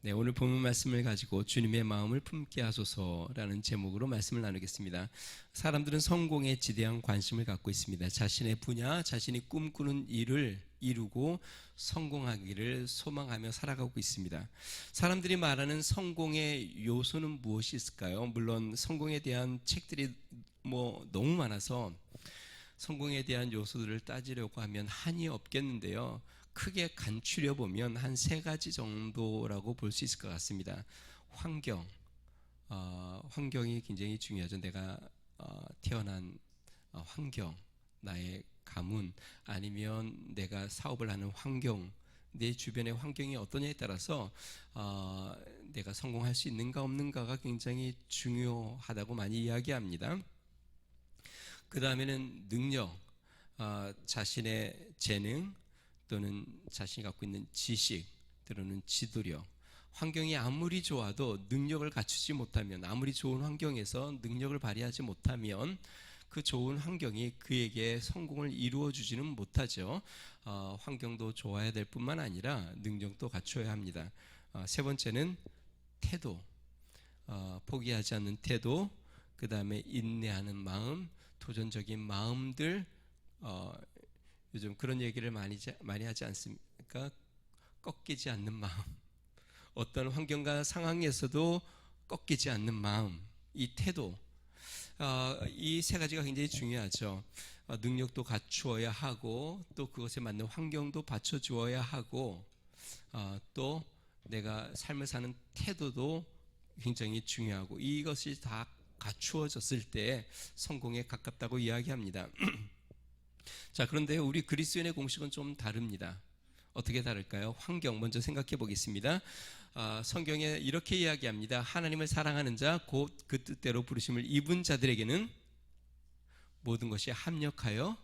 네, 오늘 본문 말씀을 가지고 주님의 마음을 품게 하소서라는 제목으로 말씀을 나누겠습니다. 사람들은 성공에 지대한 관심을 갖고 있습니다. 자신의 분야, 자신이 꿈꾸는 일을 이루고 성공하기를 소망하며 살아가고 있습니다. 사람들이 말하는 성공의 요소는 무엇이 있을까요? 물론 성공에 대한 책들이 너무 많아서 성공에 대한 요소들을 따지려고 하면 한이 없겠는데요. 크게 간추려 보면 한 세 가지 정도라고 볼 수 있을 것 같습니다. 환경이 굉장히 중요하죠. 내가 태어난 환경, 나의 가문, 아니면 내가 사업을 하는 환경, 내 주변의 환경이 어떠냐에 따라서 내가 성공할 수 있는가 없는가가 굉장히 중요하다고 많이 이야기합니다. 그 다음에는 능력, 자신의 재능 또는 자신이 갖고 있는 지식 또는 지도력. 환경이 아무리 좋아도 능력을 갖추지 못하면, 아무리 좋은 환경에서 능력을 발휘하지 못하면 그 좋은 환경이 그에게 성공을 이루어 주지는 못하죠. 환경도 좋아야 될 뿐만 아니라 능력도 갖춰야 합니다. 세 번째는 태도, 포기하지 않는 태도, 그 다음에 인내하는 마음, 도전적인 마음들. 요즘 그런 얘기를 많이 하지 않습니까? 꺾이지 않는 마음, 어떤 환경과 상황에서도 꺾이지 않는 마음, 이 태도, 이 세 가지가 굉장히 중요하죠. 능력도 갖추어야 하고, 또 그것에 맞는 환경도 받쳐주어야 하고, 또 내가 삶을 사는 태도도 굉장히 중요하고, 이것이 다 갖추어졌을 때 성공에 가깝다고 이야기합니다. 자, 그런데 우리 그리스도인의 공식은 좀 다릅니다. 어떻게 다를까요? 환경 먼저 생각해 보겠습니다. 성경에 이렇게 이야기합니다. 하나님을 사랑하는 자, 곧 그 뜻대로 부르심을 입은 자들에게는 모든 것이 합력하여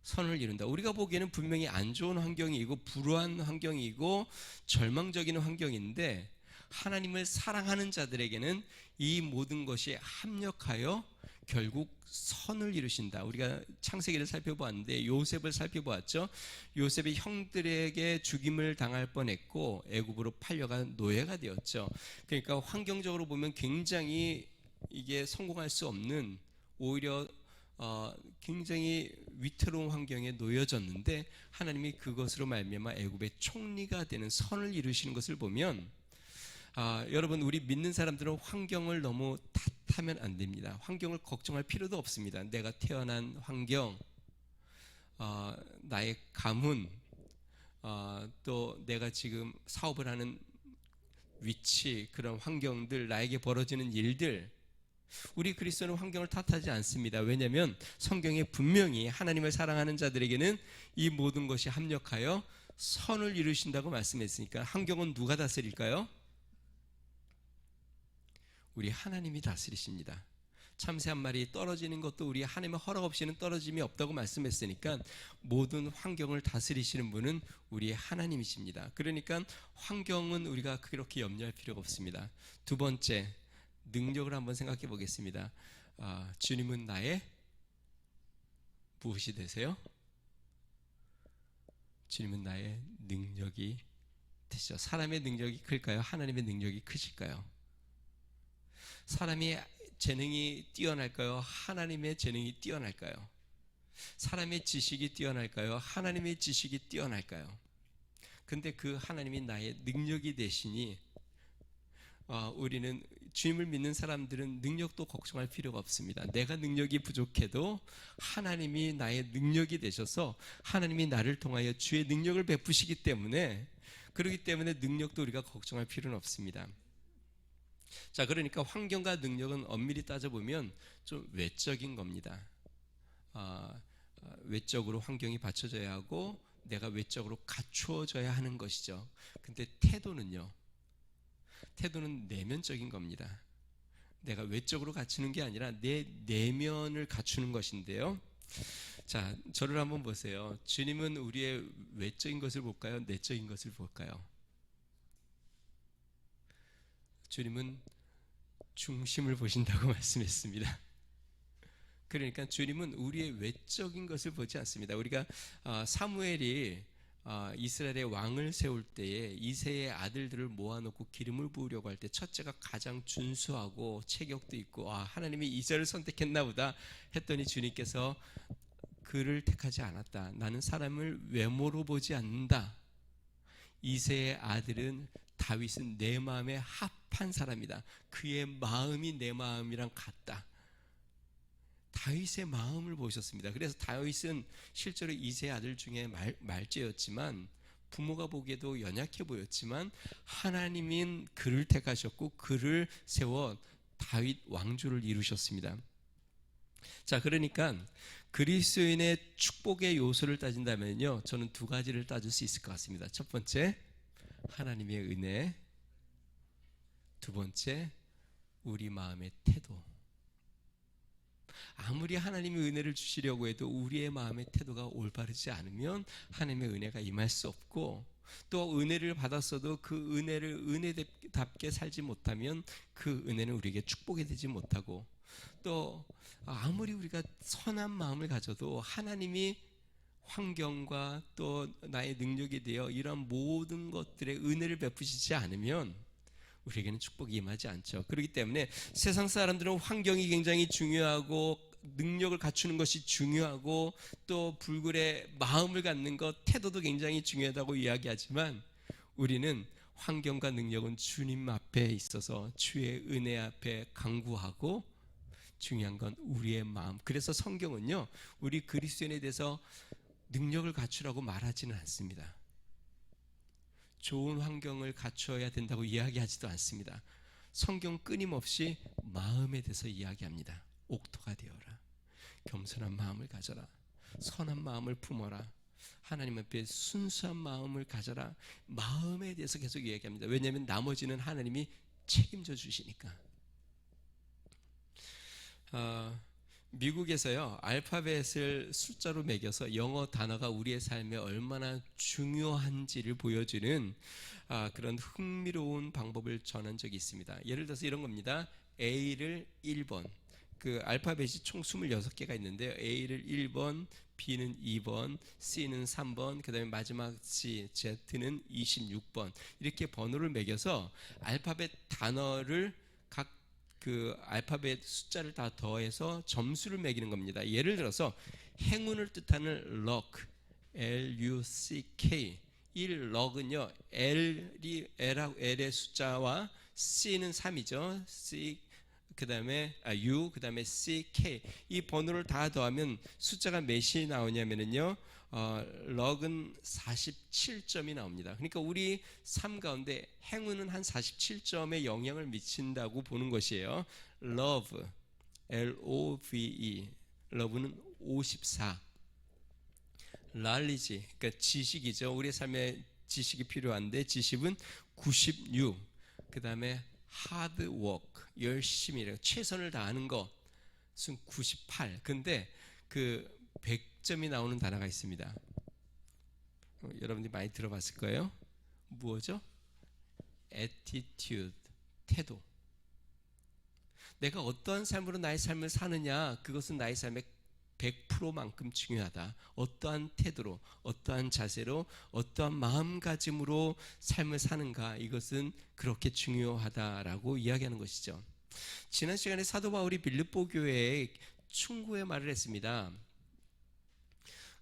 선을 이룬다. 우리가 보기에는 분명히 안 좋은 환경이고 불우한 환경이고 절망적인 환경인데, 하나님을 사랑하는 자들에게는 이 모든 것이 합력하여 결국 선을 이루신다. 우리가 창세기를 살펴보았는데 요셉을 살펴보았죠. 요셉이 형들에게 죽임을 당할 뻔했고 애굽으로 팔려가 노예가 되었죠. 그러니까 환경적으로 보면 굉장히 이게 성공할 수 없는, 오히려 굉장히 위태로운 환경에 놓여졌는데 하나님이 그것으로 말미암아 애굽의 총리가 되는 선을 이루시는 것을 보면, 여러분, 우리 믿는 사람들은 환경을 너무 탓하면 안 됩니다. 환경을 걱정할 필요도 없습니다. 내가 태어난 환경, 나의 가문, 또 내가 지금 사업을 하는 위치, 그런 환경들, 나에게 벌어지는 일들, 우리 그리스도는 환경을 탓하지 않습니다. 왜냐하면 성경에 분명히 하나님을 사랑하는 자들에게는 이 모든 것이 합력하여 선을 이루신다고 말씀했으니까, 환경은 누가 다스릴까요? 우리 하나님이 다스리십니다. 참새 한 마리 떨어지는 것도 우리 하나님의 허락 없이는 떨어짐이 없다고 말씀했으니까, 모든 환경을 다스리시는 분은 우리 하나님이십니다. 그러니까 환경은 우리가 그렇게 염려할 필요가 없습니다. 두 번째, 능력을 한번 생각해 보겠습니다. 주님은 나의 무엇이 되세요? 주님은 나의 능력이 되시죠. 사람의 능력이 클까요? 하나님의 능력이 크실까요? 사람이 재능이 뛰어날까요? 하나님의 재능이 뛰어날까요? 사람의 지식이 뛰어날까요? 하나님의 지식이 뛰어날까요? 근데 그 하나님이 나의 능력이 되시니, 우리는 주님을 믿는 사람들은 능력도 걱정할 필요가 없습니다. 내가 능력이 부족해도 하나님이 나의 능력이 되셔서 하나님이 나를 통하여 주의 능력을 베푸시기 때문에, 그렇기 때문에 능력도 우리가 걱정할 필요는 없습니다. 자, 그러니까 환경과 능력은 엄밀히 따져보면 좀 외적인 겁니다. 외적으로 환경이 받쳐져야 하고 내가 외적으로 갖추어져야 하는 것이죠. 근데 태도는요, 태도는 내면적인 겁니다. 내가 외적으로 갖추는 게 아니라 내 내면을 갖추는 것인데요. 자, 저를 한번 보세요. 주님은 우리의 외적인 것을 볼까요? 내적인 것을 볼까요? 주님은 중심을 보신다고 말씀했습니다. 그러니까 주님은 우리의 외적인 것을 보지 않습니다. 우리가 사무엘이 이스라엘의 왕을 세울 때에 이새의 아들들을 모아놓고 기름을 부으려고 할 때 첫째가 가장 준수하고 체격도 있고 하나님이 이새를 선택했나 보다 했더니 주님께서 그를 택하지 않았다. 나는 사람을 외모로 보지 않는다. 이새의 아들은 다윗은 내 마음에 합한 사람이다. 그의 마음이 내 마음이랑 같다. 다윗의 마음을 보셨습니다. 그래서 다윗은 실제로 이새의 아들 중에 말째였지만 부모가 보기에도 연약해 보였지만 하나님인 그를 택하셨고 그를 세워 다윗 왕조를 이루셨습니다. 자, 그러니까 그리스도인의 축복의 요소를 따진다면요, 저는 두 가지를 따질 수 있을 것 같습니다. 첫 번째, 하나님의 은혜. 두 번째, 우리 마음의 태도. 아무리 하나님의 은혜를 주시려고 해도 우리의 마음의 태도가 올바르지 않으면 하나님의 은혜가 임할 수 없고, 또 은혜를 받았어도 그 은혜를 은혜답게 살지 못하면 그 은혜는 우리에게 축복이 되지 못하고, 또 아무리 우리가 선한 마음을 가져도 하나님이 환경과 또 나의 능력에 대해 이런 모든 것들의 은혜를 베푸시지 않으면 우리에게는 축복이 임하지 않죠. 그렇기 때문에 세상 사람들은 환경이 굉장히 중요하고 능력을 갖추는 것이 중요하고 또 불굴의 마음을 갖는 것, 태도도 굉장히 중요하다고 이야기하지만 우리는 환경과 능력은 주님 앞에 있어서 주의 은혜 앞에 간구하고 중요한 건 우리의 마음. 그래서 성경은요, 우리 그리스도인에 대해서 능력을 갖추라고 말하지는 않습니다. 좋은 환경을 갖추어야 된다고 이야기하지도 않습니다. 성경 끊임없이 마음에 대해서 이야기합니다. 옥토가 되어라. 겸손한 마음을 가져라. 선한 마음을 품어라. 하나님 앞에 순수한 마음을 가져라. 마음에 대해서 계속 이야기합니다. 왜냐하면 나머지는 하나님이 책임져 주시니까. 미국에서요, 알파벳을 숫자로 매겨서 영어 단어가 우리의 삶에 얼마나 중요한지를 보여주는 그런 흥미로운 방법을 전한 적이 있습니다. 예를 들어서 이런 겁니다. A를 1번, 그 알파벳이 총 26개가 있는데요, A를 1번, B는 2번, C는 3번, 그 다음에 마지막 C, Z는 26번, 이렇게 번호를 매겨서 알파벳 단어를 각 그 알파벳 숫자를 다 더해서 점수를 매기는 겁니다. 예를 들어서 행운을 뜻하는 luck, L-U-C-K, 이 럭은요, L의 숫자와 C는 3이죠. C, 그 다음에 U, 그 다음에 C, K, 이 번호를 다 더하면 숫자가 몇이 나오냐면요, 럭은 47점이 나옵니다. 그러니까 우리 삶 가운데 행운은 한 47점의 영향을 미친다고 보는 것이에요. Love, L-O-V-E, love는 54. knowledge, 그러니까 지식이죠. 우리의 삶에 지식이 필요한데 지식은 96. 그 다음에 hard work, 열심히 최선을 다하는 것은 98. 근데 그 100점이 나오는 단어가 있습니다. 여러분들이 많이 들어봤을 거예요. 뭐죠? attitude, 태도. 내가 어떠한 삶으로 나의 삶을 사느냐, 그것은 나의 삶의 100%만큼 중요하다. 어떠한 태도로, 어떠한 자세로, 어떠한 마음가짐으로 삶을 사는가, 이것은 그렇게 중요하다라고 이야기하는 것이죠. 지난 시간에 사도 바울이 빌립보 교회에 충고의 말을 했습니다.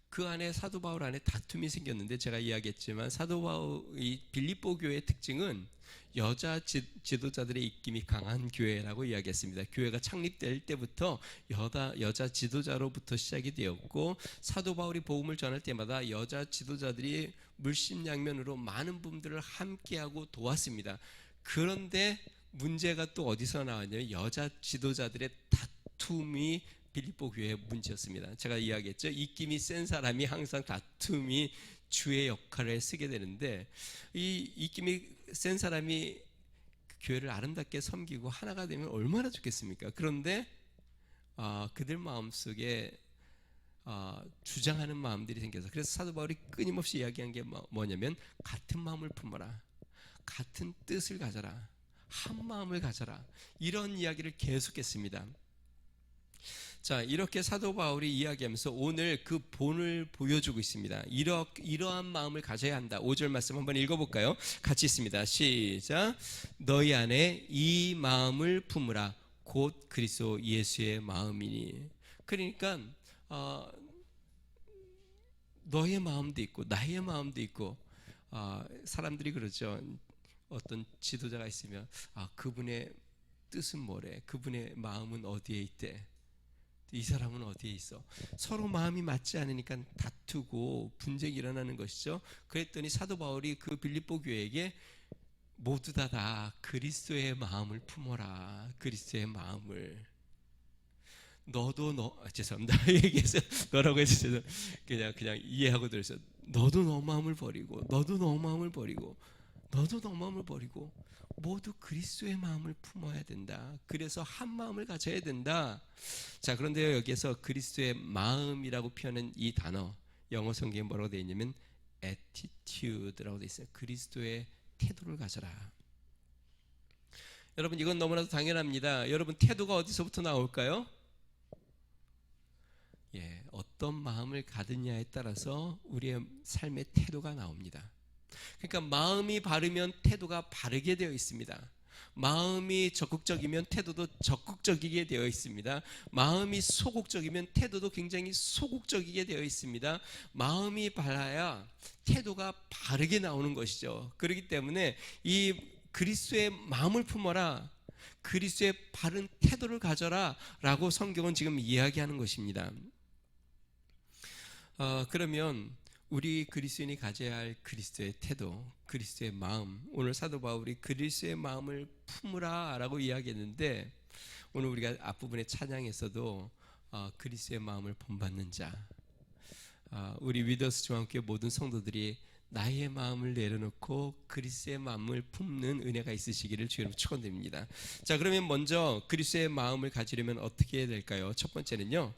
그 안에 사도 바울 안에 다툼이 생겼는데, 제가 이야기했지만 사도 바울이 빌립보 교회의 특징은 여자 지도자들의 입김이 강한 교회라고 이야기했습니다. 교회가 창립될 때부터 여자 지도자로부터 시작이 되었고, 사도 바울이 복음을 전할 때마다 여자 지도자들이 물심양면으로 많은 분들을 함께하고 도왔습니다. 그런데 문제가 또 어디서 나왔냐면 여자 지도자들의 다툼이 빌립보 교회의 문제였습니다. 제가 이야기했죠. 입김이 센 사람이 항상 다툼이 주의 역할을 쓰게 되는데, 이 입김이 센 사람이 교회를 아름답게 섬기고 하나가 되면 얼마나 좋겠습니까? 그런데 그들 마음속에 주장하는 마음들이 생겨서, 그래서 사도 바울이 끊임없이 이야기한 게 뭐냐면 같은 마음을 품어라, 같은 뜻을 가져라, 한 마음을 가져라, 이런 이야기를 계속했습니다. 자, 이렇게 사도 바울이 이야기하면서 오늘 그 본을 보여주고 있습니다. 이러한 마음을 가져야 한다. 5절 말씀 한번 읽어볼까요? 같이 있습니다. 시작. 너희 안에 이 마음을 품으라. 곧 그리스도 예수의 마음이니. 그러니까 너의 마음도 있고 나의 마음도 있고, 사람들이 그러죠. 어떤 지도자가 있으면 그분의 뜻은 뭐래? 그분의 마음은 어디에 있대? 이 사람은 어디에 있어? 서로 마음이 맞지 않으니까 다투고 분쟁이 일어나는 것이죠. 그랬더니 사도 바울이 그 빌립보 교회에게 모두 다 그리스도의 마음을 품어라. 그리스도의 마음을. 죄송합니다. 얘기해서 너라고 해서 그냥 이해하고 들으세요. 너도 너 마음을 버리고, 너도 너 마음을 버리고, 너도 너 마음을 버리고, 모두 그리스도의 마음을 품어야 된다. 그래서 한 마음을 가져야 된다. 자, 그런데 여기에서 그리스도의 마음이라고 표현한 이 단어, 영어 성경에 뭐라고 되어 있냐면 attitude라고 되어 있어요. 그리스도의 태도를 가져라. 여러분, 이건 너무나도 당연합니다. 여러분, 태도가 어디서부터 나올까요? 어떤 마음을 가느냐에 따라서 우리의 삶의 태도가 나옵니다. 그러니까 마음이 바르면 태도가 바르게 되어 있습니다. 마음이 적극적이면 태도도 적극적이게 되어 있습니다. 마음이 소극적이면 태도도 굉장히 소극적이게 되어 있습니다. 마음이 바라야 태도가 바르게 나오는 것이죠. 그렇기 때문에 이 그리스도의 마음을 품어라, 그리스도의 바른 태도를 가져라 라고 성경은 지금 이야기하는 것입니다. 그러면 우리 그리스도인이 가져야 할 그리스도의 태도, 그리스도의 마음, 오늘 사도 바울이 그리스도의 마음을 품으라 라고 이야기했는데, 오늘 우리가 앞부분의 찬양에서도 그리스도의 마음을 본받는 자, 우리 위더스 중앙교회 모든 성도들이 나의 마음을 내려놓고 그리스도의 마음을 품는 은혜가 있으시기를 주님 축원드립니다. 자, 그러면 먼저 그리스도의 마음을 가지려면 어떻게 해야 될까요? 첫 번째는요,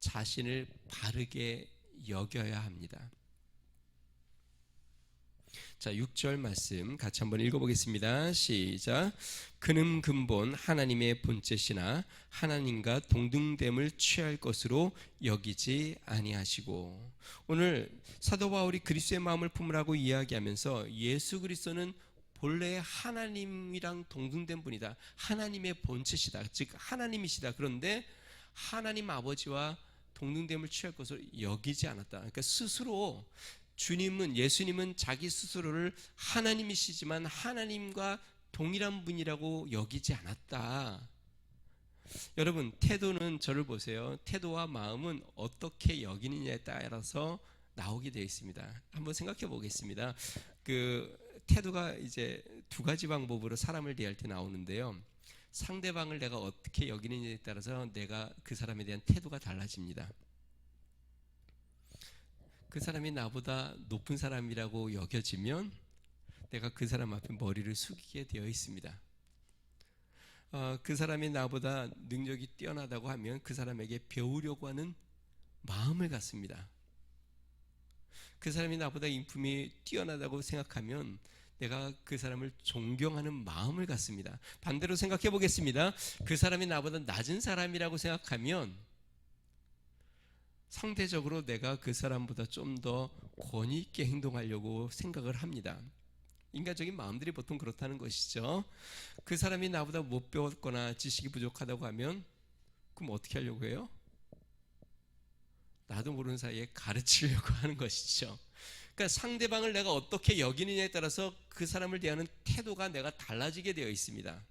자신을 바르게 여겨야 합니다. 자, 6절 말씀 같이 한번 읽어보겠습니다. 시작. 그는 근본 하나님의 본체시나 하나님과 동등됨을 취할 것으로 여기지 아니하시고. 오늘 사도 바울이 그리스도의 마음을 품으라고 이야기하면서 예수 그리스도는 본래 하나님이랑 동등된 분이다. 하나님의 본체시다. 즉 하나님이시다. 그런데 하나님 아버지와 동등됨을 취할 것으로 여기지 않았다. 그러니까 스스로 예수님은 자기 스스로를 하나님이시지만 하나님과 동일한 분이라고 여기지 않았다. 여러분, 태도는, 저를 보세요. 태도와 마음은 어떻게 여기느냐에 따라서 나오게 되어 있습니다. 한번 생각해 보겠습니다. 태도가 이제 두 가지 방법으로 사람을 대할 때 나오는데요. 상대방을 내가 어떻게 여기느냐에 따라서 내가 그 사람에 대한 태도가 달라집니다. 그 사람이 나보다 높은 사람이라고 여겨지면 내가 그 사람 앞에 머리를 숙이게 되어 있습니다. 그 사람이 나보다 능력이 뛰어나다고 하면 그 사람에게 배우려고 하는 마음을 갖습니다. 그 사람이 나보다 인품이 뛰어나다고 생각하면 내가 그 사람을 존경하는 마음을 갖습니다. 반대로 생각해 보겠습니다. 그 사람이 나보다 낮은 사람이라고 생각하면 상대적으로 내가 그 사람보다 좀 더 권위 있게 행동하려고 생각을 합니다. 인간적인 마음들이 보통 그렇다는 것이죠. 그 사람이 나보다 못 배웠거나 지식이 부족하다고 하면 그럼 어떻게 하려고 해요? 나도 모르는 사이에 가르치려고 하는 것이죠. 그러니까 상대방을 내가 어떻게 여기느냐에 따라서 그 사람을 대하는 태도가 내가 달라지게 되어 있습니다.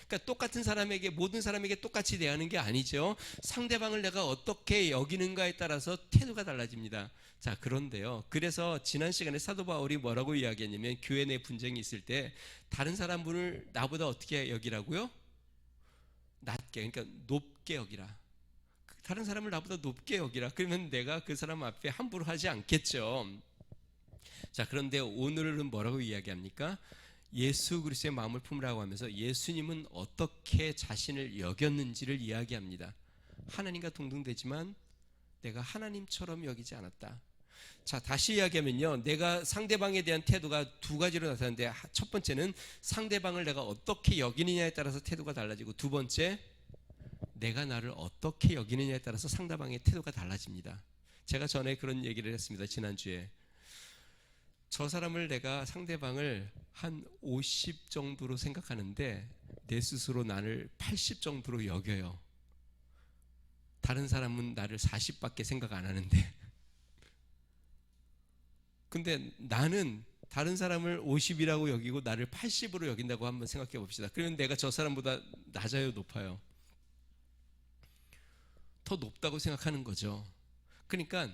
그러니까 똑같은 사람에게, 모든 사람에게 똑같이 대하는 게 아니죠. 상대방을 내가 어떻게 여기는가에 따라서 태도가 달라집니다. 자, 그런데요, 그래서 지난 시간에 사도 바울이 뭐라고 이야기했냐면, 교회 내 분쟁이 있을 때 다른 사람분을 나보다 어떻게 여기라고요? 낮게, 그러니까 높게 여기라. 다른 사람을 나보다 높게 여기라. 그러면 내가 그 사람 앞에 함부로 하지 않겠죠. 자, 그런데 오늘은 뭐라고 이야기합니까? 예수 그리스도의 마음을 품으라고 하면서 예수님은 어떻게 자신을 여겼는지를 이야기합니다. 하나님과 동등되지만 내가 하나님처럼 여기지 않았다. 자, 다시 이야기하면요, 내가 상대방에 대한 태도가 두 가지로 나타나는데, 첫 번째는 상대방을 내가 어떻게 여기느냐에 따라서 태도가 달라지고, 두 번째 내가 나를 어떻게 여기느냐에 따라서 상대방의 태도가 달라집니다. 제가 전에 그런 얘기를 했습니다. 지난주에 저 사람을 내가 상대방을 한 50 정도로 생각하는데 내 스스로 나를 80 정도로 여겨요. 다른 사람은 나를 40밖에 생각 안 하는데 근데 나는 다른 사람을 50이라고 여기고 나를 80으로 여긴다고 한번 생각해 봅시다. 그러면 내가 저 사람보다 낮아요, 높아요? 더 높다고 생각하는 거죠. 그러니까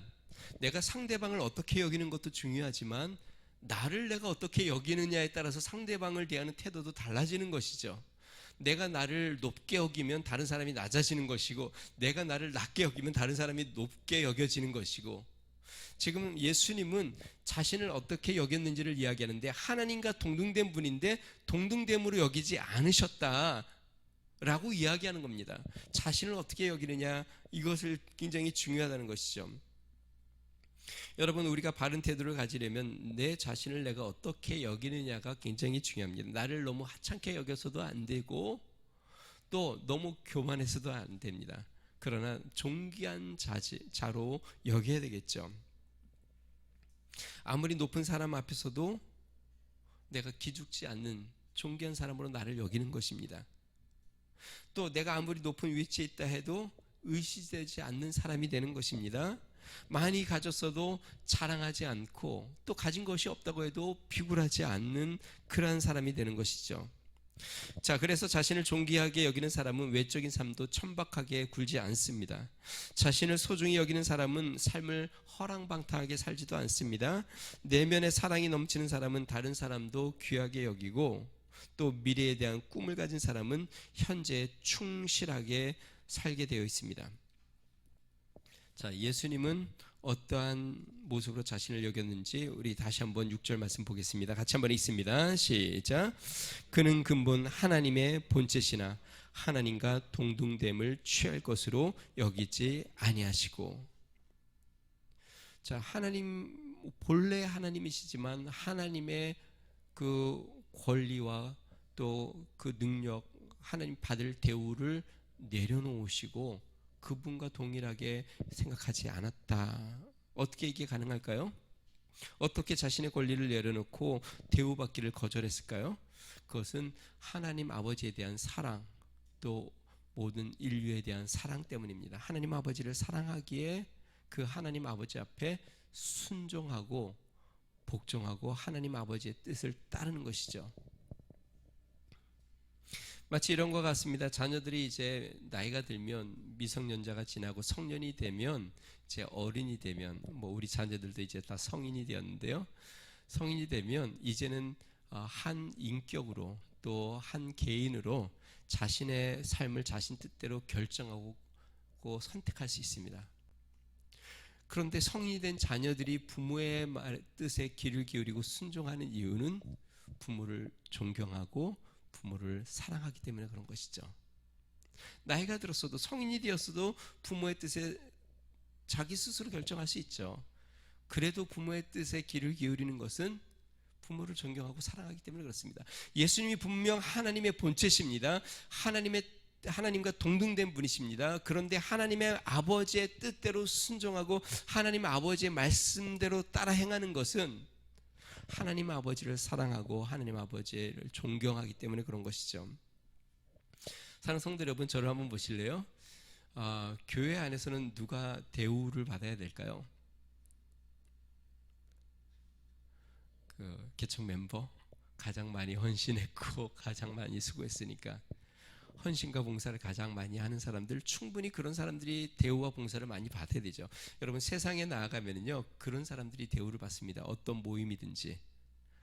내가 상대방을 어떻게 여기는 것도 중요하지만 나를 내가 어떻게 여기느냐에 따라서 상대방을 대하는 태도도 달라지는 것이죠. 내가 나를 높게 여기면 다른 사람이 낮아지는 것이고, 내가 나를 낮게 여기면 다른 사람이 높게 여겨지는 것이고, 지금 예수님은 자신을 어떻게 여겼는지를 이야기하는데 하나님과 동등된 분인데 동등됨으로 여기지 않으셨다 라고 이야기하는 겁니다. 자신을 어떻게 여기느냐, 이것을 굉장히 중요하다는 것이죠. 여러분, 우리가 바른 태도를 가지려면 내 자신을 내가 어떻게 여기느냐가 굉장히 중요합니다. 나를 너무 하찮게 여겨서도 안 되고 또 너무 교만해서도 안 됩니다. 그러나 존귀한 자로 여겨야 되겠죠. 아무리 높은 사람 앞에서도 내가 기죽지 않는 존귀한 사람으로 나를 여기는 것입니다. 또 내가 아무리 높은 위치에 있다 해도 의시되지 않는 사람이 되는 것입니다. 많이 가졌어도 자랑하지 않고 또 가진 것이 없다고 해도 비굴하지 않는 그러한 사람이 되는 것이죠. 자, 그래서 자신을 존귀하게 여기는 사람은 외적인 삶도 천박하게 굴지 않습니다. 자신을 소중히 여기는 사람은 삶을 허랑방탕하게 살지도 않습니다. 내면에 사랑이 넘치는 사람은 다른 사람도 귀하게 여기고 또 미래에 대한 꿈을 가진 사람은 현재에 충실하게 살게 되어 있습니다. 자, 예수님은 어떠한 모습으로 자신을 여겼는지 우리 다시 한번 6절 말씀 보겠습니다. 같이 한번 읽습니다. 시작. 그는 근본 하나님의 본체시나 하나님과 동등됨을 취할 것으로 여기지 아니하시고. 자, 하나님 본래 하나님이시지만 하나님의 그 권리와 또 그 능력, 하나님 받을 대우를 내려놓으시고 그분과 동일하게 생각하지 않았다. 어떻게 이게 가능할까요? 어떻게 자신의 권리를 내려놓고 대우받기를 거절했을까요? 그것은 하나님 아버지에 대한 사랑, 또 모든 인류에 대한 사랑 때문입니다. 하나님 아버지를 사랑하기에 그 하나님 아버지 앞에 순종하고 복종하고 하나님 아버지의 뜻을 따르는 것이죠. 마치 이런 것 같습니다. 자녀들이 이제 나이가 들면 미성년자가 지나고 성년이 되면 이제 어른이 되면 뭐 우리 자녀들도 이제 다 성인이 되었는데요. 성인이 되면 이제는 한 인격으로 또 한 개인으로 자신의 삶을 자신 뜻대로 결정하고 선택할 수 있습니다. 그런데 성인이 된 자녀들이 부모의 뜻에 귀를 기울이고 순종하는 이유는 부모를 존경하고 부모를 사랑하기 때문에 그런 것이죠. 나이가 들었어도 성인이 되었어도 부모의 뜻에 자기 스스로 결정할 수 있죠. 그래도 부모의 뜻에 귀를 기울이는 것은 부모를 존경하고 사랑하기 때문에 그렇습니다. 예수님이 분명 하나님의 본체십니다. 하나님과 동등된 분이십니다. 그런데 하나님의 아버지의 뜻대로 순종하고 하나님 아버지의 말씀대로 따라 행하는 것은 하나님 아버지를 사랑하고 하나님 아버지를 존경하기 때문에 그런 것이죠. 사랑하는 성도 여러분, 저를 한번 보실래요? 교회 안에서는 누가 대우를 받아야 될까요? 그 개척 멤버 가장 많이 헌신했고 가장 많이 수고했으니까 헌신과 봉사를 가장 많이 하는 사람들, 충분히 그런 사람들이 대우와 봉사를 많이 받아야 되죠. 여러분, 세상에 나아가면요 그런 사람들이 대우를 받습니다. 어떤 모임이든지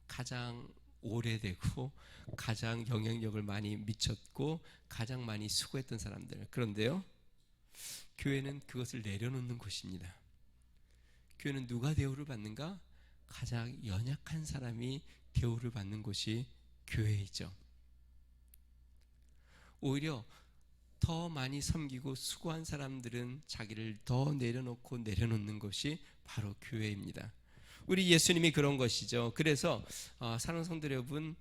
가장 오래되고 가장 영향력을 많이 미쳤고 가장 많이 수고했던 사람들. 그런데요, 교회는 그것을 내려놓는 곳입니다. 교회는 누가 대우를 받는가? 가장 연약한 사람이 대우를 받는 곳이 교회이죠. 오히려 더 많이 섬기고 수고한 사람들은 자기를 더 내려놓는 것이 바로 교회입니다. 우리 예수님이 그런 것이죠. 그래서 사랑하는 성도 여러분,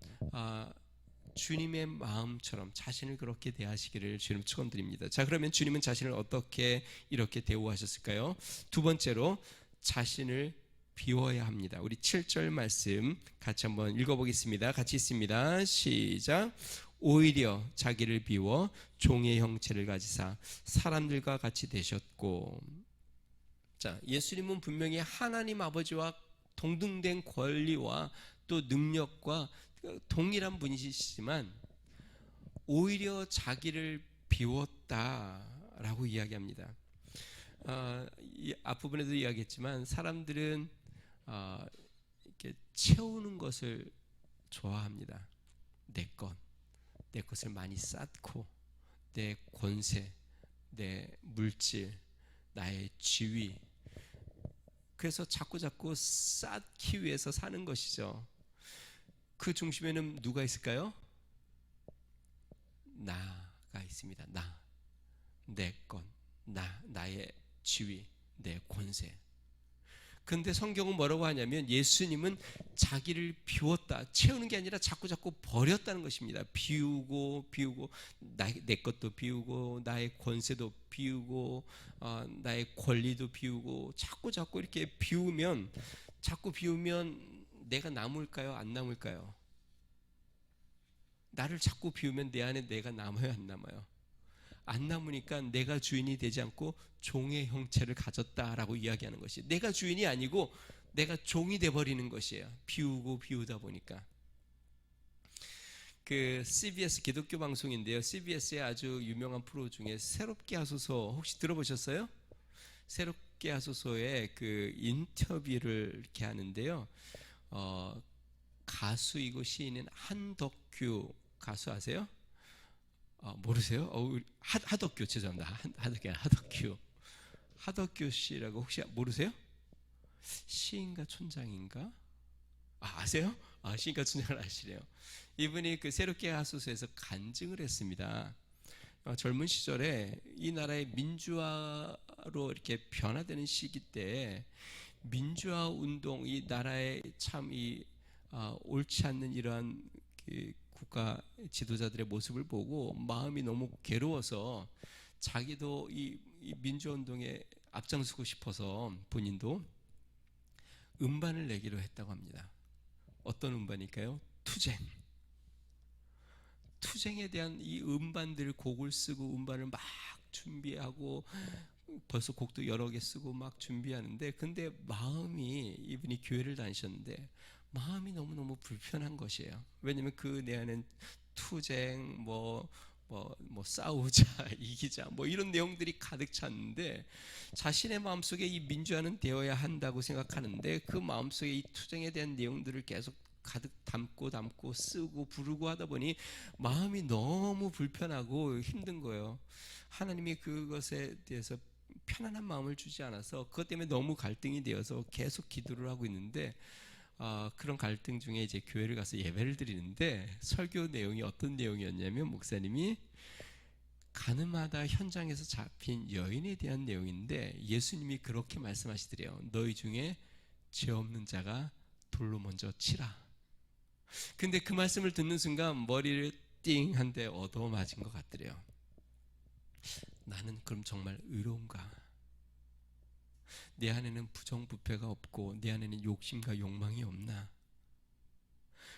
주님의 마음처럼 자신을 그렇게 대하시기를 주님 축원드립니다. 자, 그러면 주님은 자신을 어떻게 이렇게 대우하셨을까요? 두 번째로 자신을 비워야 합니다. 우리 7절 말씀 같이 한번 읽어보겠습니다. 같이 있습니다. 시작. 오히려 자기를 비워 종의 형체를 가지사 사람들과 같이 되셨고. 자, 예수님은 분명히 하나님 아버지와 동등된 권리와 또 능력과 동일한 분이시지만 오히려 자기를 비웠다라고 이야기합니다. 이 앞부분에도 이야기했지만 사람들은 이렇게 채우는 것을 좋아합니다. 내 것을 많이 쌓고 내 권세, 내 물질, 나의 지위, 그래서 자꾸 쌓기 위해서 사는 것이죠. 그 중심에는 누가 있을까요? 나가 있습니다. 내 것, 나의 지위, 내 권세. 그런데 성경은 뭐라고 하냐면 예수님은 자기를 비웠다. 채우는 게 아니라 자꾸 버렸다는 것입니다. 비우고 내 것도 비우고 나의 권세도 비우고 나의 권리도 비우고 자꾸 이렇게 비우면 내가 남을까요? 안 남을까요? 나를 자꾸 비우면 내 안에 내가 남아요? 안 남아요? 안 남으니까 내가 주인이 되지 않고 종의 형체를 가졌다라고 이야기하는 것이, 내가 주인이 아니고 내가 종이 돼버리는 것이에요. 비우다 보니까. 그 CBS 기독교 방송인데요, CBS의 아주 유명한 프로 중에 새롭게 하소서 혹시 들어보셨어요? 새롭게 하소서에 그 인터뷰를 이렇게 하는데요, 가수이고 시인인 한덕규 가수 아세요? 모르세요? 하덕규, 죄송합니다. 하덕규 씨라고 혹시 모르세요? 시인가 촌장인가? 아세요? 시인가 촌장을 아시네요. 이분이 그 새롭게 하소서에서 간증을 했습니다. 젊은 시절에 이 나라의 민주화로 이렇게 변화되는 시기 때 민주화 운동, 이 나라의 참 옳지 않는 이러한 국가 지도자들의 모습을 보고 마음이 너무 괴로워서 자기도 이 민주화 운동에 앞장서고 싶어서 본인도 음반을 내기로 했다고 합니다. 어떤 음반일까요? 투쟁에 대한 이 음반들, 곡을 쓰고 음반을 막 준비하고 벌써 곡도 여러 개 쓰고 막 준비하는데, 근데 마음이, 이분이 교회를 다니셨는데 마음이 너무너무 불편한 것이에요. 왜냐면 그 내 안엔 투쟁, 싸우자, 이기자, 이런 내용들이 가득 찼는데, 자신의 마음속에 이 민주화는 되어야 한다고 생각하는데 그 마음속에 이 투쟁에 대한 내용들을 계속 가득 담고 쓰고 부르고 하다 보니 마음이 너무 불편하고 힘든 거예요. 하나님이 그것에 대해서 편안한 마음을 주지 않아서 그것 때문에 너무 갈등이 되어서 계속 기도를 하고 있는데, 그런 갈등 중에 이제 교회를 가서 예배를 드리는데 설교 내용이 어떤 내용이었냐면, 목사님이 가늠하다 현장에서 잡힌 여인에 대한 내용인데 예수님이 그렇게 말씀하시더래요. 너희 중에 죄 없는 자가 돌로 먼저 치라. 근데 그 말씀을 듣는 순간 머리를 띵 한 대 얻어 맞은 것 같더래요. 나는 그럼 정말 의로운가? 내 안에는 부정부패가 없고 내 안에는 욕심과 욕망이 없나?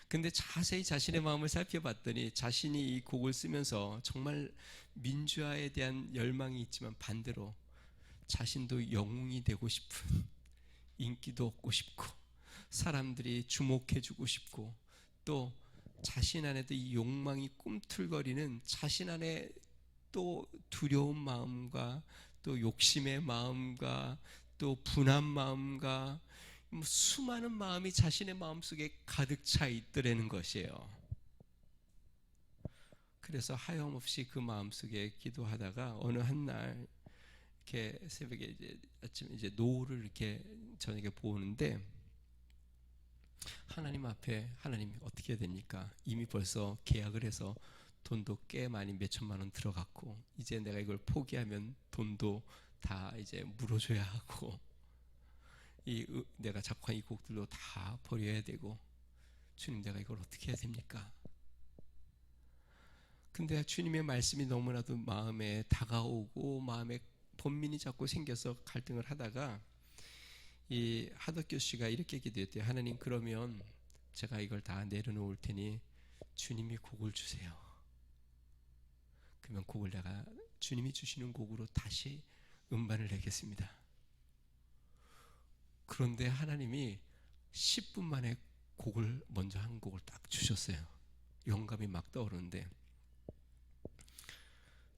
근데 자세히 자신의 마음을 살펴봤더니 자신이 이 곡을 쓰면서 정말 민주화에 대한 열망이 있지만 반대로 자신도 영웅이 되고 싶은, 인기도 얻고 싶고 사람들이 주목해주고 싶고, 또 자신 안에도 이 욕망이 꿈틀거리는 자신 안에 또 두려운 마음과 또 욕심의 마음과 또 분한 마음과 수많은 마음이 자신의 마음속에 가득 차 있더라는 것이에요. 그래서 하염없이 그 마음속에 기도하다가 어느 한날 이렇게 새벽에 아침에 노을을 이렇게 저녁에 보는데, 하나님 앞에, 하나님 어떻게 해야 됩니까? 이미 벌써 계약을 해서 돈도 꽤 많이 몇 천만 원 들어갔고 이제 내가 이걸 포기하면 돈도 다 이제 물어줘야 하고 내가 작곡한 이 곡들도 다 버려야 되고, 주님 내가 이걸 어떻게 해야 됩니까? 근데 주님의 말씀이 너무나도 마음에 다가오고 마음에 번민이 자꾸 생겨서 갈등을 하다가 이 하덕교 씨가 이렇게 기도했대요. 하나님, 그러면 제가 이걸 다 내려놓을 테니 주님이 곡을 주세요. 그러면 곡을 내가 주님이 주시는 곡으로 다시 음반을 내겠습니다. 그런데 하나님이 10분 만에 곡을 먼저 한 곡을 딱 주셨어요. 영감이 막 떠오르는데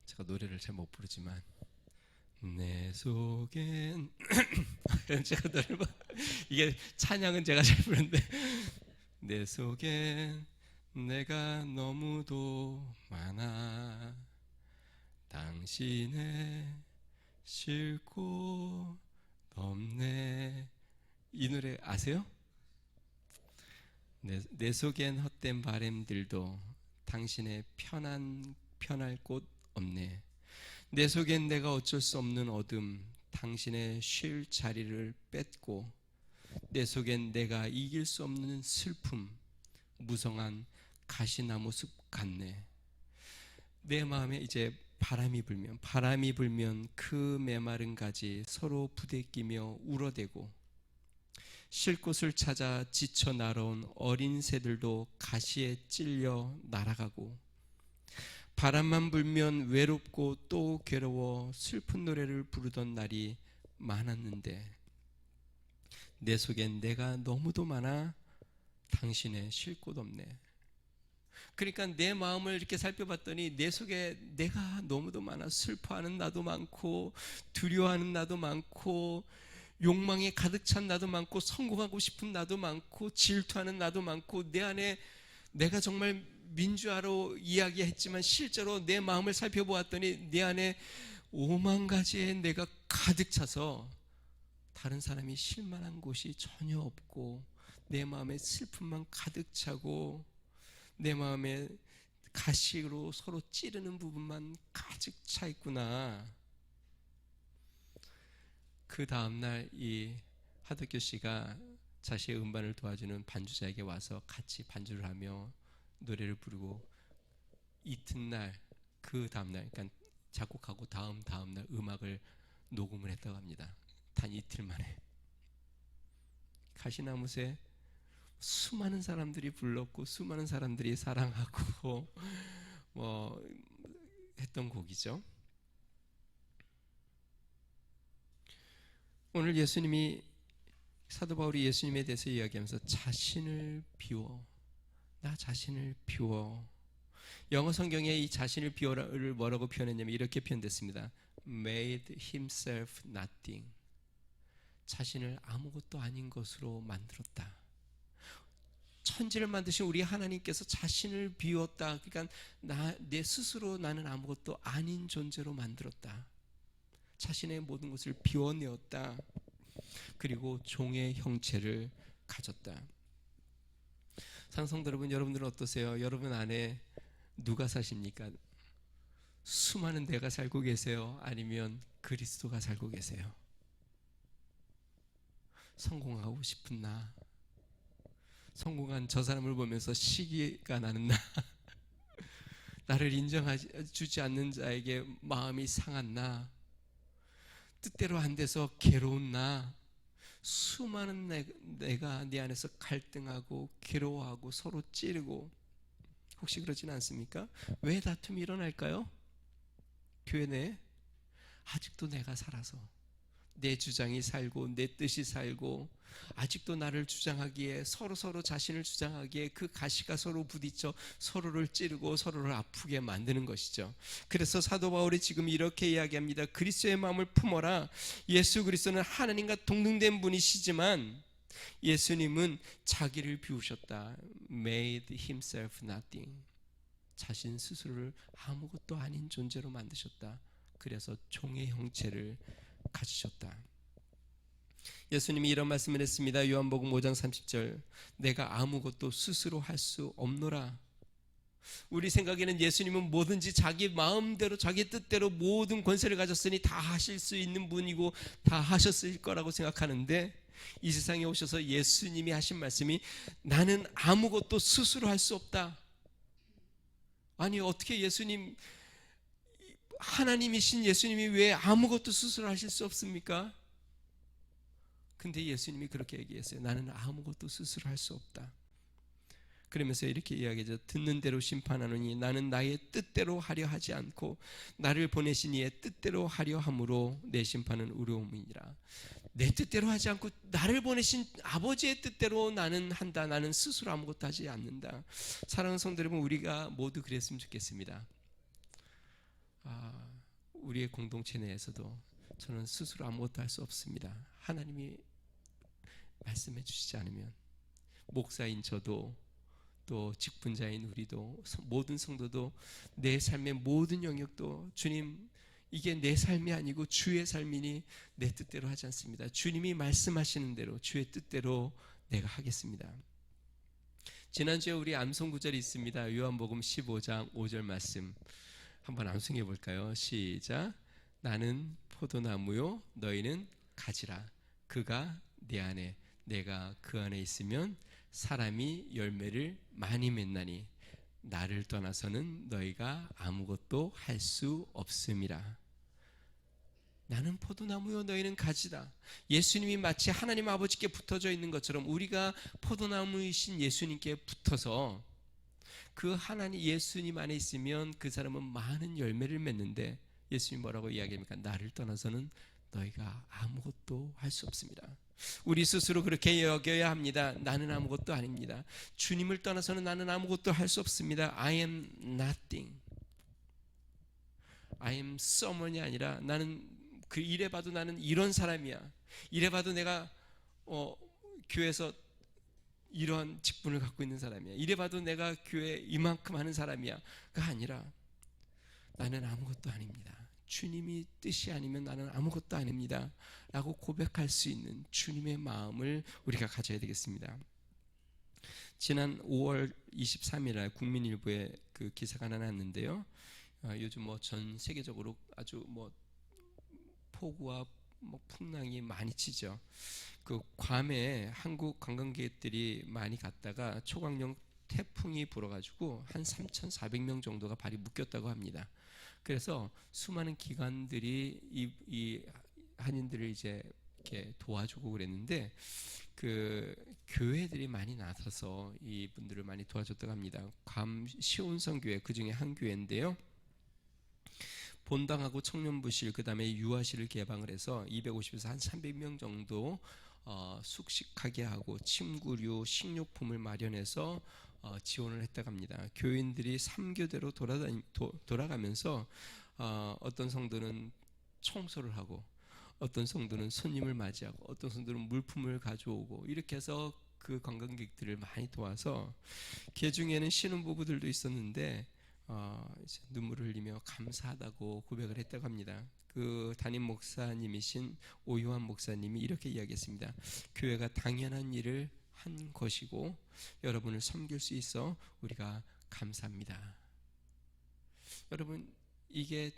제가 노래를 잘 못 부르지만 내 속엔 제가 노래를 이게 찬양은 제가 잘 부르는데 내 속엔 내가 너무도 많아 당신의 쉴 곳 없네. 이 노래 아세요? 내 속엔 헛된 바램들도 당신의 편할 곳 없네. 내 속엔 내가 어쩔 수 없는 어둠 당신의 쉴 자리를 뺏고 내 속엔 내가 이길 수 없는 슬픔 무성한 가시나무 숲 같네. 내 마음에 이제 바람이 불면 그 메마른 가지 서로 부대끼며 울어대고 쉴 곳을 찾아 지쳐 날아온 어린 새들도 가시에 찔려 날아가고 바람만 불면 외롭고 또 괴로워 슬픈 노래를 부르던 날이 많았는데 내 속엔 내가 너무도 많아 당신의 쉴 곳 없네. 그러니까 내 마음을 이렇게 살펴봤더니 내 속에 내가 너무도 많아. 슬퍼하는 나도 많고 두려워하는 나도 많고 욕망에 가득 찬 나도 많고 성공하고 싶은 나도 많고 질투하는 나도 많고 내 안에 내가 정말 민주화로 이야기했지만 실제로 내 마음을 살펴보았더니 내 안에 5만 가지의 내가 가득 차서 다른 사람이 실만한 곳이 전혀 없고 내 마음에 슬픔만 가득 차고 내 마음에 가식으로 서로 찌르는 부분만 가득 차 있구나. 그 다음날 이 하덕교 씨가 자신의 음반을 도와주는 반주자에게 와서 같이 반주를 하며 노래를 부르고 이튿날 그 다음날 그러니까 작곡하고 다음날 음악을 녹음을 했다고 합니다. 단 이틀 만에. 가시나무새 수많은 사람들이 불렀고 수많은 사람들이 사랑하고 했던 곡이죠. 오늘 예수님이 사도 바울이 예수님에 대해서 이야기하면서 자신을 비워 나 자신을 비워 영어 성경에 이 자신을 비워를 뭐라고 표현했냐면 이렇게 표현됐습니다. Made himself nothing. 자신을 아무것도 아닌 것으로 만들었다. 천지를 만드신 우리 하나님께서 자신을 비웠다. 그러니까 내 스스로 나는 아무것도 아닌 존재로 만들었다. 자신의 모든 것을 비워내었다. 그리고 종의 형체를 가졌다. 상성도 여러분, 여러분들은 어떠세요? 여러분 안에 누가 사십니까? 수많은 내가 살고 계세요? 아니면 그리스도가 살고 계세요? 성공하고 싶은 나, 성공한 저 사람을 보면서 시기가 나는 나, 나를 인정해주지 않는 자에게 마음이 상한 나, 뜻대로 안 돼서 괴로운 나, 수많은 내가 내 안에서 갈등하고 괴로워하고 서로 찌르고 혹시 그러진 않습니까? 왜 다툼이 일어날까요? 교회 내에 아직도 내가 살아서 내 주장이 살고 내 뜻이 살고 아직도 나를 주장하기에 서로 자신을 주장하기에 그 가시가 서로 부딪혀 서로를 찌르고 서로를 아프게 만드는 것이죠. 그래서 사도 바울이 지금 이렇게 이야기합니다. 그리스도의 마음을 품어라. 예수 그리스도는 하나님과 동등된 분이시지만 예수님은 자기를 비우셨다. Made himself nothing. 자신 스스로를 아무것도 아닌 존재로 만드셨다. 그래서 종의 형체를 가지셨다. 예수님이 이런 말씀을 했습니다. 요한복음 5장 30절 내가 아무것도 스스로 할 수 없노라. 우리 생각에는 예수님은 뭐든지 자기 마음대로 자기 뜻대로 모든 권세를 가졌으니 다 하실 수 있는 분이고 다 하셨을 거라고 생각하는데 이 세상에 오셔서 예수님이 하신 말씀이 나는 아무것도 스스로 할 수 없다. 아니 어떻게 예수님, 하나님이신 예수님이 왜 아무것도 수술하실 수 없습니까? 근데 예수님이 그렇게 얘기했어요. 나는 아무것도 스스로 할 수 없다. 그러면서 이렇게 이야기하죠. 듣는 대로 심판하노니 나는 나의 뜻대로 하려 하지 않고 나를 보내신 이의 뜻대로 하려 함으로 내 심판은 의로움이니라. 내 뜻대로 하지 않고 나를 보내신 아버지의 뜻대로 나는 한다. 나는 스스로 아무것도 하지 않는다. 사랑하는 성도 여러분, 우리가 모두 그랬으면 좋겠습니다. 우리의 공동체 내에서도 저는 스스로 아무것도 할 수 없습니다. 하나님이 말씀해 주시지 않으면, 목사인 저도 또 직분자인 우리도 모든 성도도 내 삶의 모든 영역도 주님, 이게 내 삶이 아니고 주의 삶이니 내 뜻대로 하지 않습니다. 주님이 말씀하시는 대로 주의 뜻대로 내가 하겠습니다. 지난주에 우리 암송 구절이 있습니다. 요한복음 15장 5절 말씀 한번 암송해 볼까요? 시작. 나는 포도나무요 너희는 가지라. 그가 내 안에 내가 그 안에 있으면 사람이 열매를 많이 맺나니 나를 떠나서는 너희가 아무것도 할 수 없음이라. 나는 포도나무요 너희는 가지다. 예수님이 마치 하나님 아버지께 붙어져 있는 것처럼 우리가 포도나무이신 예수님께 붙어서 그 하나님 예수님 안에 있으면 그 사람은 많은 열매를 맺는데, 예수님 뭐라고 이야기합니까? 나를 떠나서는 너희가 아무것도 할 수 없습니다. 우리 스스로 그렇게 여겨야 합니다. 나는 아무것도 아닙니다. 주님을 떠나서는 나는 아무것도 할 수 없습니다. I am nothing. I am someone이 아니라 나는 이래봐도 나는 이런 사람이야. 이래봐도 내가 교회에서 이러한 직분을 갖고 있는 사람이야. 이래봐도 내가 교회 이만큼 하는 사람이야. 가 아니라 나는 아무것도 아닙니다. 주님이 뜻이 아니면 나는 아무것도 아닙니다 라고 고백할 수 있는 주님의 마음을 우리가 가져야 되겠습니다. 지난 5월 23일 국민일보에 그 기사가 하나 났는데요. 요즘 전 세계적으로 아주 폭우와 풍랑이 많이 치죠. 그 괌에 한국 관광객들이 많이 갔다가 초강력 태풍이 불어가지고 한 3,400명 정도가 발이 묶였다고 합니다. 그래서 수많은 기관들이 이 한인들을 이제 이렇게 도와주고 그랬는데, 그 교회들이 많이 나서서 이분들을 많이 도와줬다고 합니다. 괌 시온성 교회 그 중에 한 교회인데요. 본당하고 청년부실, 그 다음에 유아실을 개방을 해서 250에서 한 300명 정도 숙식하게 하고 침구류, 식료품을 마련해서 지원을 했다고 합니다. 교인들이 3교대로 돌아가면서 어떤 성도는 청소를 하고, 어떤 성도는 손님을 맞이하고, 어떤 성도는 물품을 가져오고, 이렇게 해서 그 관광객들을 많이 도와서, 그 중에는 신혼부부들도 있었는데 이제 눈물을 흘리며 감사하다고 고백을 했다고 합니다. 그 담임 목사님이신 오요한 목사님이 이렇게 이야기했습니다. 교회가 당연한 일을 한 것이고 여러분을 섬길 수 있어 우리가 감사합니다. 여러분, 이게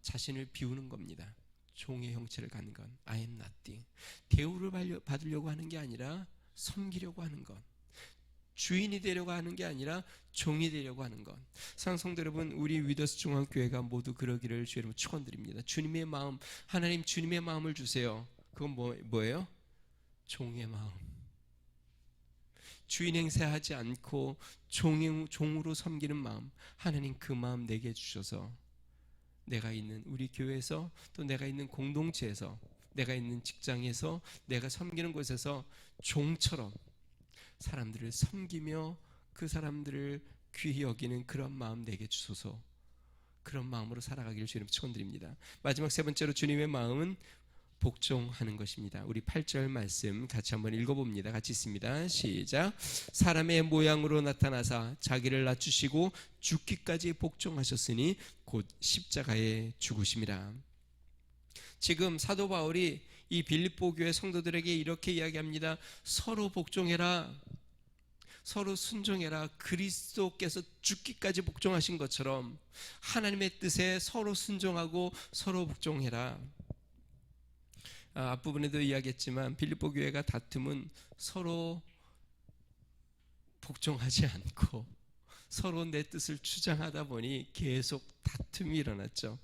자신을 비우는 겁니다. 종의 형체를 갖는 건 I am nothing. 대우를 받으려고 하는 게 아니라 섬기려고 하는 것, 주인이 되려고 하는 게 아니라 종이 되려고 하는 것. 사랑하는 성도 여러분, 우리 위더스 중앙교회가 모두 그러기를 주의 이름으로 축원드립니다. 주님의 마음, 하나님 주님의 마음을 주세요. 그건 뭐예요? 종의 마음. 주인 행세하지 않고 종으로 섬기는 마음, 하나님 그 마음 내게 주셔서 내가 있는 우리 교회에서, 또 내가 있는 공동체에서, 내가 있는 직장에서, 내가 섬기는 곳에서 종처럼 사람들을 섬기며 그 사람들을 귀히 여기는 그런 마음 내게 주소서. 그런 마음으로 살아가기를 주님 축원드립니다. 마지막 세 번째로 주님의 마음은 복종하는 것입니다. 우리 8절 말씀 같이 한번 읽어봅니다. 같이 있습니다. 시작. 사람의 모양으로 나타나사 자기를 낮추시고 죽기까지 복종하셨으니 곧 십자가에 죽으심이라. 지금 사도 바울이 이 빌립보 교회 성도들에게 이렇게 이야기합니다. 서로 복종해라. 서로 순종해라. 그리스도께서 죽기까지 복종하신 것처럼 하나님의 뜻에 서로 순종하고 서로 복종해라. 앞부분에도 이야기했지만 빌립보 교회가 다툼은 서로 복종하지 않고 서로 내 뜻을 주장하다 보니 계속 다툼이 일어났죠.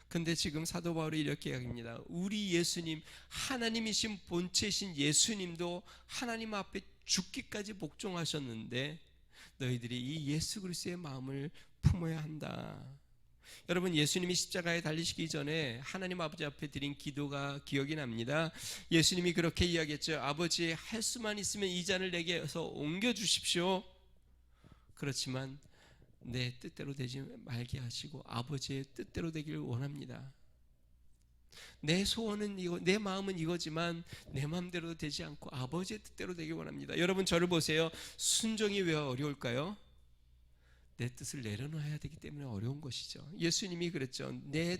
근데 지금 사도 바울이 이렇게 이야기합니다. 우리 예수님, 하나님이신 본체이신 예수님도 하나님 앞에 죽기까지 복종하셨는데 너희들이 이 예수 그리스도의 마음을 품어야 한다. 여러분, 예수님이 십자가에 달리시기 전에 하나님 아버지 앞에 드린 기도가 기억이 납니다. 예수님이 그렇게 이야기했죠. 아버지, 할 수만 있으면 이 잔을 내게서 옮겨주십시오. 그렇지만 내 뜻대로 되지 말게 하시고 아버지의 뜻대로 되기를 원합니다. 내 소원은 이거, 내 마음은 이거지만 내 마음대로 되지 않고 아버지의 뜻대로 되길 원합니다. 여러분, 저를 보세요. 순종이 왜 어려울까요? 내 뜻을 내려놔야 되기 때문에 어려운 것이죠. 예수님이 그랬죠. 내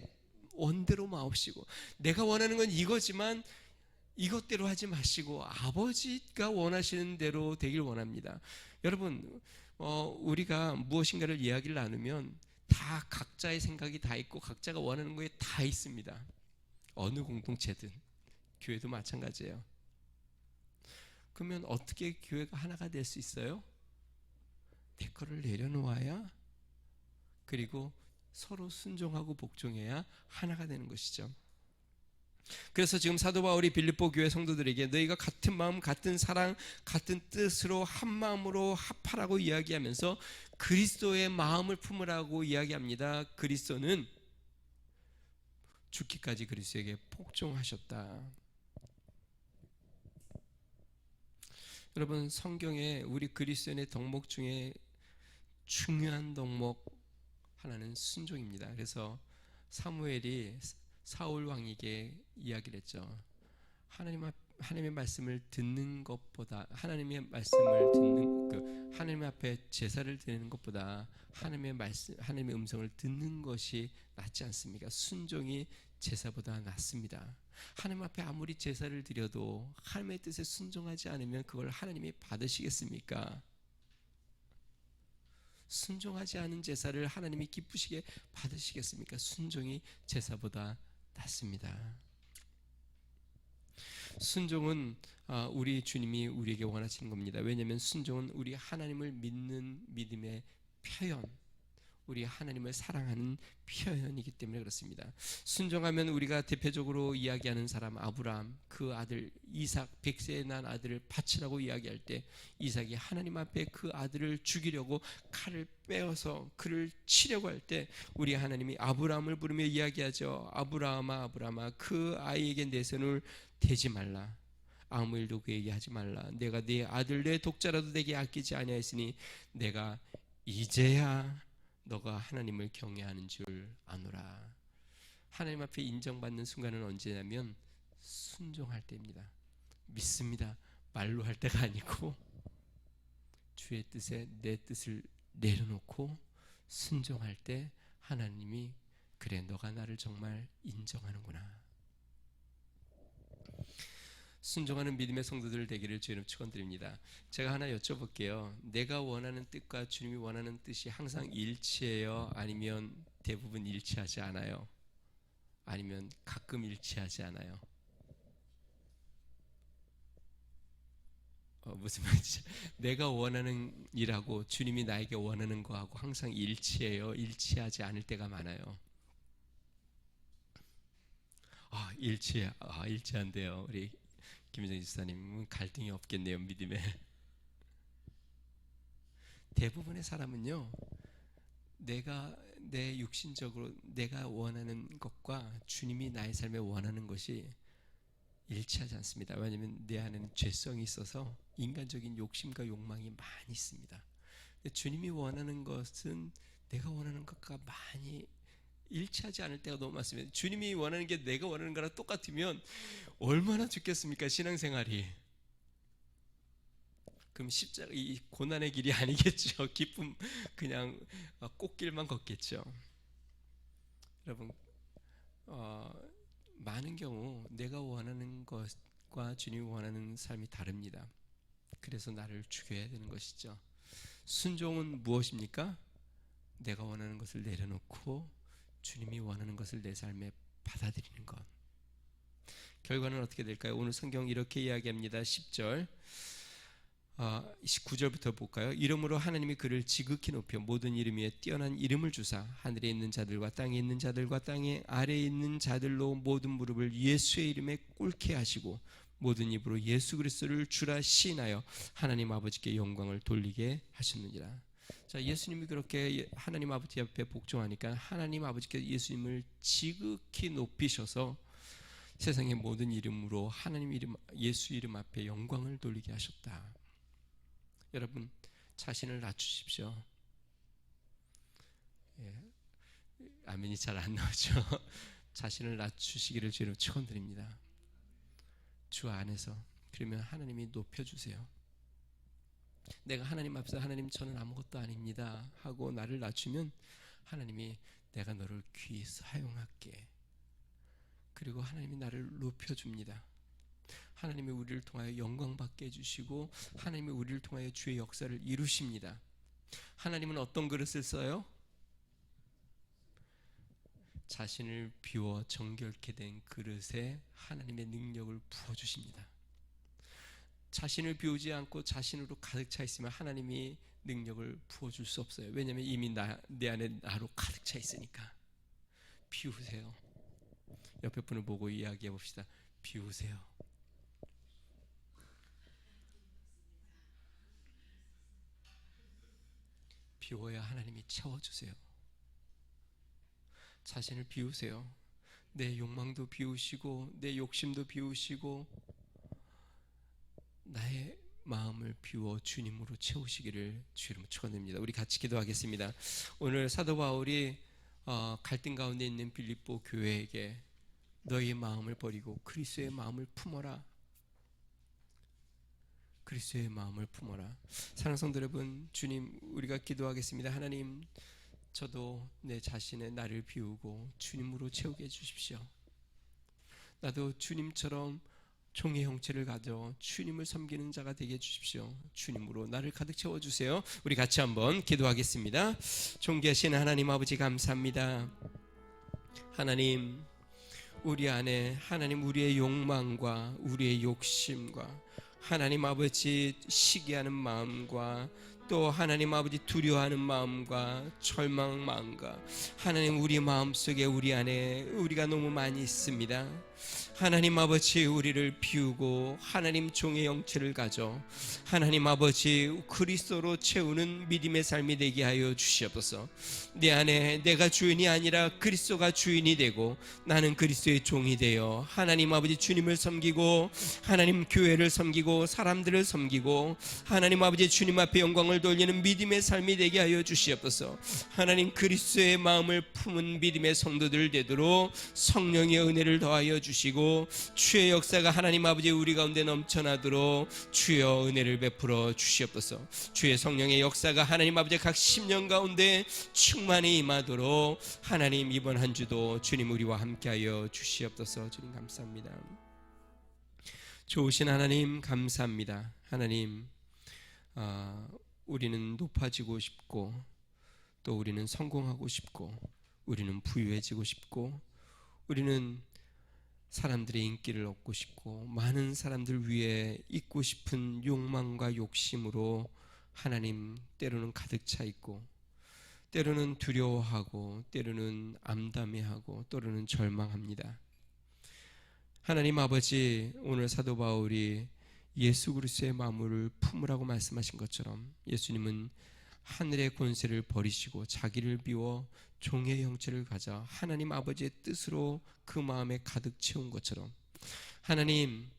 원대로 마옵시고, 내가 원하는 건 이거지만 이것대로 하지 마시고 아버지가 원하시는 대로 되길 원합니다. 여러분, 우리가 무엇인가를 이야기를 나누면 다 각자의 생각이 다 있고 각자가 원하는 거에 다 있습니다. 어느 공동체든 교회도 마찬가지예요. 그러면 어떻게 교회가 하나가 될 수 있어요? 내 거를 내려놓아야, 그리고 서로 순종하고 복종해야 하나가 되는 것이죠. 그래서 지금 사도 바울이 빌립보 교회 성도들에게 너희가 같은 마음, 같은 사랑, 같은 뜻으로 한 마음으로 합하라고 이야기하면서 그리스도의 마음을 품으라고 이야기합니다. 그리스도는 죽기까지 그리스도에게 복종하셨다. 여러분, 성경에 우리 그리스도인의 덕목 중에 중요한 덕목 하나는 순종입니다. 그래서 사무엘이 사울 왕에게 이야기를 했죠. 하나님의 말씀을 듣는 것보다, 하나님의 말씀을 듣는 하나님 앞에 제사를 드리는 것보다 하나님의 말씀, 하나님의 음성을 듣는 것이 낫지 않습니까? 순종이 제사보다 낫습니다. 하나님 앞에 아무리 제사를 드려도 하나님의 뜻에 순종하지 않으면 그걸 하나님이 받으시겠습니까? 순종하지 않은 제사를 하나님이 기쁘시게 받으시겠습니까? 순종이 제사보다 낫습니다. 순종은 우리 주님이 우리에게 원하시는 겁니다. 왜냐하면 순종은 우리 하나님을 믿는 믿음의 표현, 우리 하나님을 사랑하는 표현이기 때문에 그렇습니다. 순종하면 우리가 대표적으로 이야기하는 사람 아브라함, 그 아들 이삭, 100세에 난 아들을 바치라고 이야기할 때 이삭이 하나님 앞에 그 아들을 죽이려고 칼을 빼어서 그를 치려고 할 때 우리 하나님이 아브라함을 부르며 이야기하죠. 아브라함아, 아브라함아, 그 아이에게 내 손을 대지 말라. 아무 일도 그에게 하지 말라. 내가 네 아들 내 독자라도 내게 아끼지 아니하였으니 내가 이제야 너가 하나님을 경외하는 줄 아노라. 하나님 앞에 인정받는 순간은 언제냐면 순종할 때입니다. 믿습니다. 말로 할 때가 아니고 주의 뜻에 내 뜻을 내려놓고 순종할 때 하나님이 그래, 너가 나를 정말 인정하는구나. 순종하는 믿음의 성도들 되기를 주의 이름 축원드립니다. 제가 하나 여쭤볼게요. 내가 원하는 뜻과 주님이 원하는 뜻이 항상 일치해요? 아니면 대부분 일치하지 않아요? 아니면 가끔 일치하지 않아요? 무슨 말이지? 내가 원하는 일하고 주님이 나에게 원하는 거하고 항상 일치해요? 일치하지 않을 때가 많아요? 일치한대요. 우리 김희정 지사님은 갈등이 없겠네요, 믿음에. 대부분의 사람은요, 내 육신적으로 내가 원하는 것과 주님이 나의 삶에 원하는 것이 일치하지 않습니다. 왜냐하면 내 안에는 죄성이 있어서 인간적인 욕심과 욕망이 많이 있습니다. 주님이 원하는 것은 내가 원하는 것과 많이 일치하지 않을 때가 너무 많습니다. 주님이 원하는 게 내가 원하는 거랑 똑같으면 얼마나 좋겠습니까, 신앙생활이. 그럼 십자가, 이 고난의 길이 아니겠죠. 기쁨, 그냥 꽃길만 걷겠죠. 여러분, 많은 경우 내가 원하는 것과 주님이 원하는 삶이 다릅니다. 그래서 나를 죽여야 되는 것이죠. 순종은 무엇입니까? 내가 원하는 것을 내려놓고 주님이 원하는 것을 내 삶에 받아들이는 것. 결과는 어떻게 될까요? 오늘 성경 이렇게 이야기합니다. 10절, 19절부터 볼까요? 이름으로 하나님이 그를 지극히 높여 모든 이름 위에 뛰어난 이름을 주사 하늘에 있는 자들과 땅에 있는 자들과 땅에 아래에 있는 자들로 모든 무릎을 예수의 이름에 꿇게 하시고 모든 입으로 예수 그리스도를 주라 시인하여 하나님 아버지께 영광을 돌리게 하셨느니라. 자, 예수님이 그렇게 하나님 아버지 앞에 복종하니까 하나님 아버지께 예수님을 지극히 높이셔서 세상의 모든 이름으로 하나님 이름, 예수 이름 앞에 영광을 돌리게 하셨다. 여러분, 자신을 낮추십시오. 아멘이 잘 안 나오죠. 자신을 낮추시기를 주로 축원드립니다. 주 안에서. 그러면 하나님이 높여주세요. 내가 하나님 앞에서 하나님 저는 아무것도 아닙니다 하고 나를 낮추면 하나님이 내가 너를 귀히 사용할게. 그리고 하나님이 나를 높여줍니다. 하나님이 우리를 통하여 영광받게 해주시고 하나님이 우리를 통하여 주의 역사를 이루십니다. 하나님은 어떤 그릇을 써요? 자신을 비워 정결케 된 그릇에 하나님의 능력을 부어주십니다. 자신을 비우지 않고 자신으로 가득 차 있으면 하나님이 능력을 부어줄 수 없어요. 왜냐하면 이미 내 안에 나로 가득 차 있으니까. 비우세요. 옆에 분을 보고 이야기해 봅시다. 비우세요. 비워야 하나님이 채워주세요. 자신을 비우세요. 내 욕망도 비우시고 내 욕심도 비우시고 나의 마음을 비워 주님으로 채우시기를 주 이름으로 축원드립니다. 우리 같이 기도하겠습니다. 오늘 사도 바울이 갈등 가운데 있는 빌립보 교회에게 너희의 마음을 버리고 그리스도의 마음을 품어라. 그리스도의 마음을 품어라. 사랑하는 성도 여러분, 주님, 우리가 기도하겠습니다. 하나님, 저도 내 자신의 나를 비우고 주님으로 채우게 해주십시오. 나도 주님처럼 종의 형체를 가져 주님을 섬기는 자가 되게 해주십시오. 주님으로 나를 가득 채워주세요. 우리 같이 한번 기도하겠습니다. 존귀하신 하나님 아버지, 감사합니다. 하나님, 우리 안에 하나님 우리의 욕망과 우리의 욕심과 하나님 아버지 시기하는 마음과 또 하나님 아버지 두려워하는 마음과 절망 마음과 하나님 우리 마음속에 우리 안에 우리가 너무 많이 있습니다. 하나님 아버지 우리를 비우고 하나님 종의 형체를 가져 하나님 아버지 그리스도로 채우는 믿음의 삶이 되게 하여 주시옵소서. 내 안에 내가 주인이 아니라 그리스도가 주인이 되고 나는 그리스도의 종이 되어 하나님 아버지 주님을 섬기고 하나님 교회를 섬기고 사람들을 섬기고 하나님 아버지 주님 앞에 영광을 돌리는 믿음의 삶이 되게 하여 주시옵소서. 하나님 그리스도의 마음을 품은 믿음의 성도들 되도록 성령의 은혜를 더하여 주시고 주의 역사가 하나님 아버지 우리 가운데 넘쳐나도록 주여 은혜를 베풀어 주시옵소서. 주의 성령의 역사가 하나님 아버지 각 심령 가운데 충만히 임하도록 하나님 이번 한 주도 주님 우리와 함께하여 주시옵소서. 주님 감사합니다. 좋으신 하나님 감사합니다. 하나님, 우리는 높아지고 싶고 또 우리는 성공하고 싶고 우리는 부유해지고 싶고 우리는 사람들의 인기를 얻고 싶고 많은 사람들 위에 있고 싶은 욕망과 욕심으로 하나님 때로는 가득 차 있고 때로는 두려워하고 때로는 암담해하고 때로는 절망합니다. 하나님 아버지, 오늘 사도 바울이 예수 그리스도의 마음을 품으라고 말씀하신 것처럼 예수님은 하늘의 권세를 버리시고 자기를 비워 종의 형체를 가져 하나님 아버지의 뜻으로 그 마음에 가득 채운 것처럼 하나님,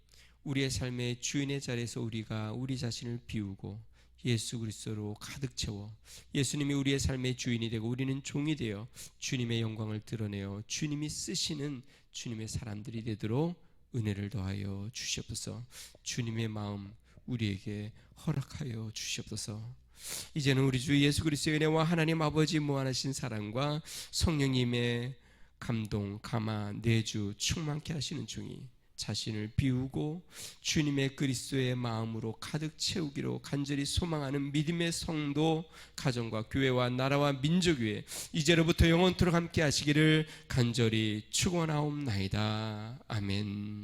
우리의 삶의 주인의 자리에서 우리가 우리 자신을 비우고 예수 그리스도로 가득 채워 예수님이 우리의 삶의 주인이 되고 우리는 종이 되어 주님의 영광을 드러내어 주님이 쓰시는 주님의 사람들이 되도록 은혜를 더하여 주시옵소서. 주님의 마음 우리에게 허락하여 주시옵소서. 이제는 우리 주 예수 그리스도의 은혜와 하나님 아버지 무한하신 사랑과 성령님의 감동, 감화, 내주 충만케 하시는 중이 자신을 비우고 주님의 그리스도의 마음으로 가득 채우기로 간절히 소망하는 믿음의 성도, 가정과 교회와 나라와 민족 위에 이제로부터 영원토록 함께 하시기를 간절히 축원하옵나이다. 아멘.